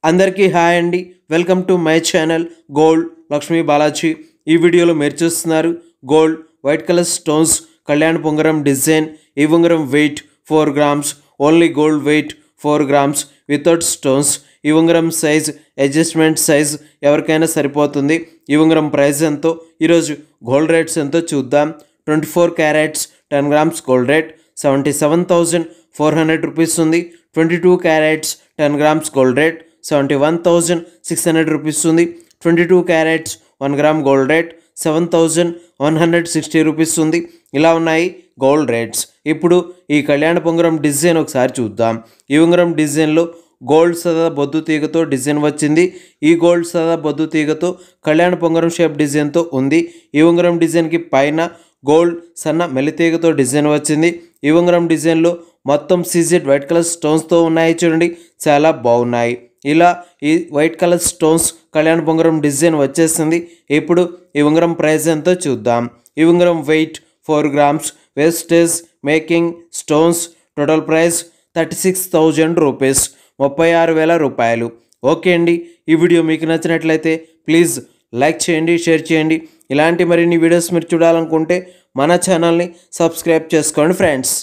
అందరికీ హాయ్ అండి. Welcome to my channel gold Lakshmi Balaji. ఈ వీడియోలో మీరు చూస్తున్నారు గోల్డ్ వైట్ కలర్ స్టోన్స్ కళ్యాణ్ పొంగరం డిజైన్. ఈ ఉంగరం weight 4 grams, only gold weight 4 grams without stones. ఈ ఉంగరం సైజ్ అడ్జస్ట్మెంట్ సైజ్ ఎవరికైనా సరిపోతుంది. ఈ ఉంగరం ప్రైస్ ఎంతో, ఈరోజు గోల్డ్ రేట్స్ ఎంతో చూద్దాం. 24 carats 10 grams gold rate 77,400 rupees ఉంది. 22 carats 10 grams gold rate 71,600 rupees ఉంది. 22 carats 1 gram gold rate 7,160 rupees ఉంది. ఇలా ఉన్నాయి గోల్డ్ రేట్స్. ఇప్పుడు ఈ కళ్యాణ పొంగరం డిజైన్ ఒకసారి చూద్దాం. ఈ ఉంగరం డిజైన్లో గోల్డ్ సదా బొద్దు తీగతో డిజైన్ వచ్చింది. ఈ గోల్డ్ సదా బొద్దు తీగతో కళ్యాణ పొంగరం షేప్ డిజైన్తో ఉంది. ఈ ఉంగరం డిజైన్కి పైన గోల్డ్ సన్న మెలితీగతో డిజైన్ వచ్చింది. ఈ ఉంగరం డిజైన్లో మొత్తం సీజెడ్ వైట్ కలర్ స్టోన్స్తో ఉన్నాయి. చూడండి, చాలా బాగున్నాయి. ఇలా ఈ వైట్ కలర్ స్టోన్స్ కళ్యాణ పొంగరం డిజైన్ వచ్చేసింది. ఇప్పుడు ఈ ఉంగరం ప్రైస్ ఎంతో చూద్దాం. ఈ ఉంగరం weight 4 grams, wastage making stones, total price 36,000 rupees, 36,000 రూపాయలు. ఓకే అండి, ఈ వీడియో మీకు నచ్చినట్లయితే ప్లీజ్ లైక్ చేయండి, షేర్ చేయండి. ఇలాంటి మరిన్ని వీడియోస్ మీరు చూడాలనుకుంటే మన ఛానల్ని సబ్స్క్రైబ్ చేసుకోండి ఫ్రెండ్స్.